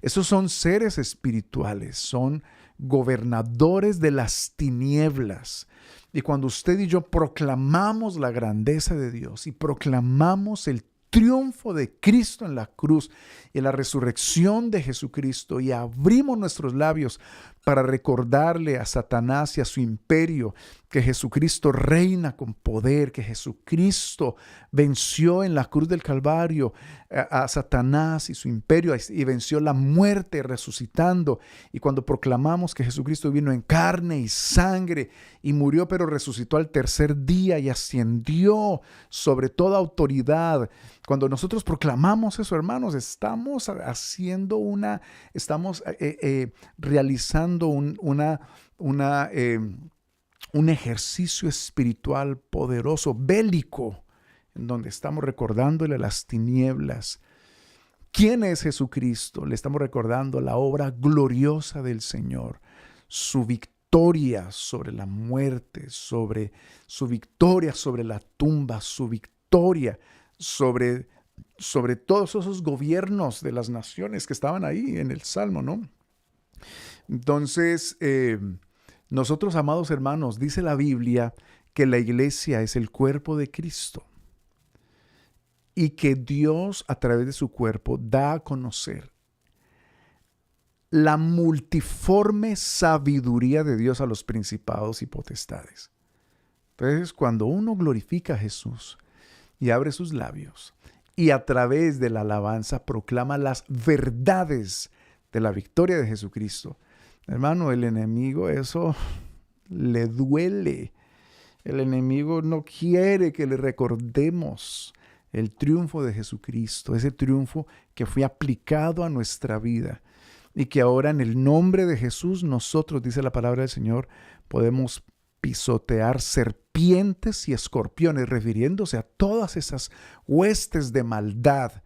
Speaker 1: Esos son seres espirituales, son gobernadores de las tinieblas. Y cuando usted y yo proclamamos la grandeza de Dios y proclamamos el triunfo de Cristo en la cruz y la resurrección de Jesucristo y abrimos nuestros labios para recordarle a Satanás y a su imperio que Jesucristo reina con poder, que Jesucristo venció en la cruz del Calvario a Satanás y su imperio y venció la muerte resucitando. Y cuando proclamamos que Jesucristo vino en carne y sangre y murió pero resucitó al tercer día y ascendió sobre toda autoridad, cuando nosotros proclamamos eso, hermanos, estamos realizando un ejercicio espiritual poderoso, bélico, en donde estamos recordándole a las tinieblas quién es Jesucristo. Le estamos recordando la obra gloriosa del Señor, su victoria sobre la muerte, su victoria sobre la tumba, su victoria sobre todos esos gobiernos de las naciones que estaban ahí en el Salmo, ¿no? Entonces, nosotros, amados hermanos, dice la Biblia que la iglesia es el cuerpo de Cristo y que Dios a través de su cuerpo da a conocer la multiforme sabiduría de Dios a los principados y potestades. Entonces, cuando uno glorifica a Jesús y abre sus labios y a través de la alabanza proclama las verdades de la victoria de Jesucristo, hermano, el enemigo eso le duele. El enemigo no quiere que le recordemos el triunfo de Jesucristo, ese triunfo que fue aplicado a nuestra vida y que ahora en el nombre de Jesús nosotros, dice la palabra del Señor, podemos pisotear serpientes y escorpiones, refiriéndose a todas esas huestes de maldad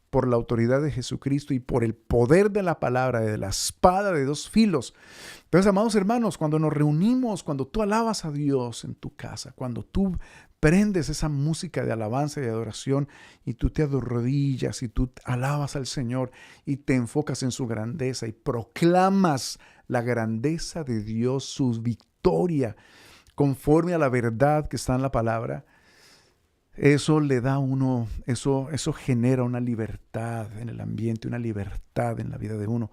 Speaker 1: por la autoridad de Jesucristo y por el poder de la palabra, de la espada de dos filos. Entonces, amados hermanos, cuando nos reunimos, cuando tú alabas a Dios en tu casa, cuando tú prendes esa música de alabanza y de adoración y tú te arrodillas y tú alabas al Señor y te enfocas en su grandeza y proclamas la grandeza de Dios, su victoria, conforme a la verdad que está en la palabra, eso le da a uno, eso genera una libertad en el ambiente, una libertad en la vida de uno.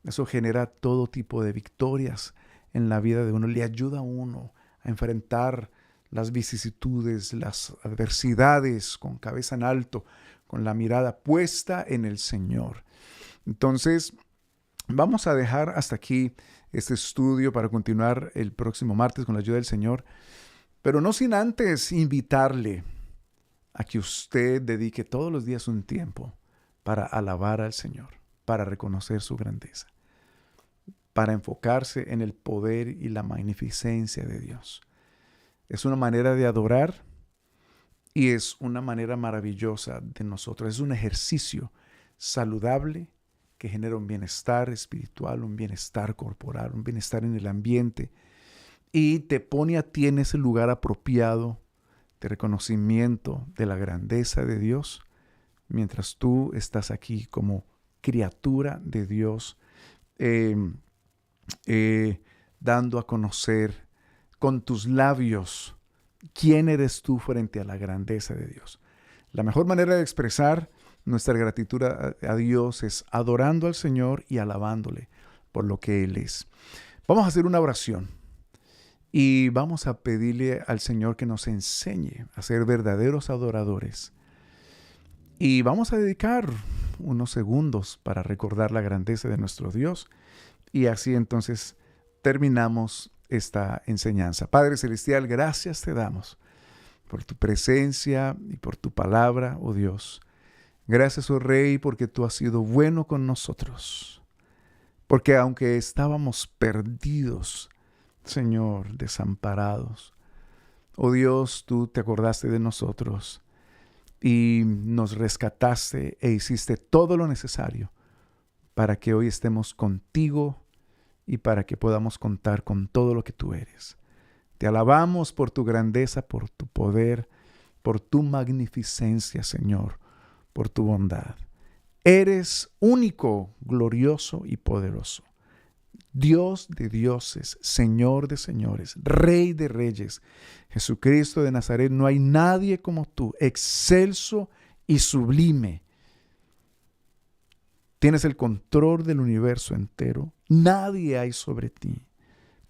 Speaker 1: Eso genera todo tipo de victorias en la vida de uno. Le ayuda a uno a enfrentar las vicisitudes, las adversidades con cabeza en alto, con la mirada puesta en el Señor. Entonces, vamos a dejar hasta aquí este estudio para continuar el próximo martes con la ayuda del Señor, pero no sin antes invitarle a que usted dedique todos los días un tiempo para alabar al Señor, para reconocer su grandeza, para enfocarse en el poder y la magnificencia de Dios. Es una manera de adorar y es una manera maravillosa de nosotros. Es un ejercicio saludable que genera un bienestar espiritual, un bienestar corporal, un bienestar en el ambiente y te pone a ti en ese lugar apropiado de reconocimiento de la grandeza de Dios, mientras tú estás aquí como criatura de Dios, dando a conocer con tus labios quién eres tú frente a la grandeza de Dios. La mejor manera de expresar nuestra gratitud a Dios es adorando al Señor y alabándole por lo que Él es. Vamos a hacer una oración. Y vamos a pedirle al Señor que nos enseñe a ser verdaderos adoradores. Y vamos a dedicar unos segundos para recordar la grandeza de nuestro Dios. Y así entonces terminamos esta enseñanza. Padre Celestial, gracias te damos por tu presencia y por tu palabra, oh Dios. Gracias, oh Rey, porque tú has sido bueno con nosotros. Porque aunque estábamos perdidos, Señor, desamparados, oh Dios, tú te acordaste de nosotros y nos rescataste e hiciste todo lo necesario para que hoy estemos contigo y para que podamos contar con todo lo que tú eres. Te alabamos por tu grandeza, por tu poder, por tu magnificencia, Señor, por tu bondad. Eres único, glorioso y poderoso. Dios de dioses, Señor de señores, Rey de reyes, Jesucristo de Nazaret, no hay nadie como tú, excelso y sublime. Tienes el control del universo entero, nadie hay sobre ti.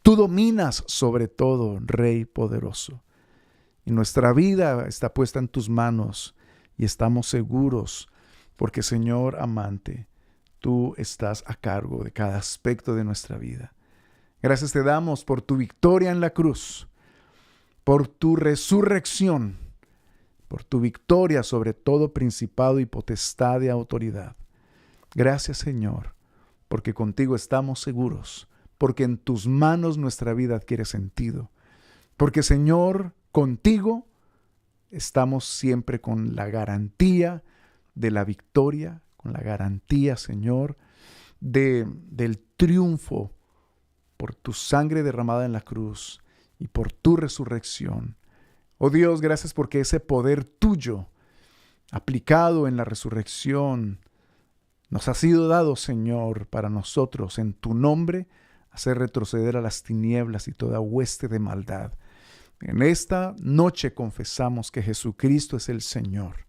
Speaker 1: Tú dominas sobre todo, Rey poderoso. Y nuestra vida está puesta en tus manos y estamos seguros porque, Señor amante, tú estás a cargo de cada aspecto de nuestra vida. Gracias te damos por tu victoria en la cruz, por tu resurrección, por tu victoria sobre todo principado y potestad y autoridad. Gracias, Señor, porque contigo estamos seguros, porque en tus manos nuestra vida adquiere sentido, porque, Señor, contigo estamos siempre con la garantía de la victoria, con la garantía, Señor, del triunfo por tu sangre derramada en la cruz y por tu resurrección. Oh Dios, gracias porque ese poder tuyo aplicado en la resurrección nos ha sido dado, Señor, para nosotros en tu nombre hacer retroceder a las tinieblas y toda hueste de maldad. En esta noche confesamos que Jesucristo es el Señor,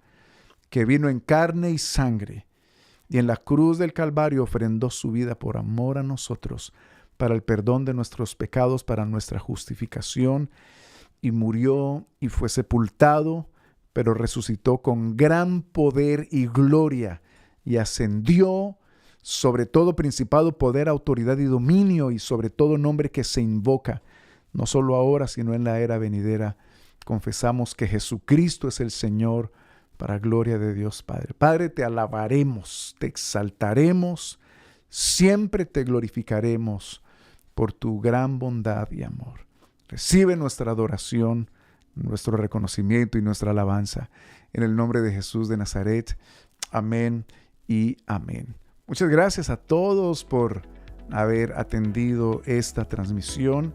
Speaker 1: que vino en carne y sangre y en la cruz del Calvario ofrendó su vida por amor a nosotros, para el perdón de nuestros pecados, para nuestra justificación, y murió y fue sepultado, pero resucitó con gran poder y gloria, y ascendió sobre todo principado, poder, autoridad y dominio, y sobre todo nombre que se invoca, no solo ahora, sino en la era venidera. Confesamos que Jesucristo es el Señor, para gloria de Dios Padre. Padre, te alabaremos, te exaltaremos, siempre te glorificaremos por tu gran bondad y amor. Recibe nuestra adoración, nuestro reconocimiento y nuestra alabanza. En el nombre de Jesús de Nazaret. Amén y amén. Muchas gracias a todos por haber atendido esta transmisión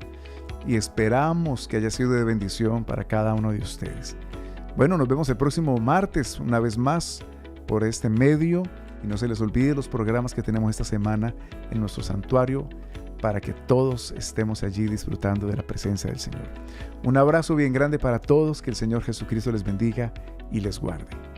Speaker 1: y esperamos que haya sido de bendición para cada uno de ustedes. Bueno, nos vemos el próximo martes una vez más por este medio, y no se les olvide los programas que tenemos esta semana en nuestro santuario para que todos estemos allí disfrutando de la presencia del Señor. Un abrazo bien grande para todos, que el Señor Jesucristo les bendiga y les guarde.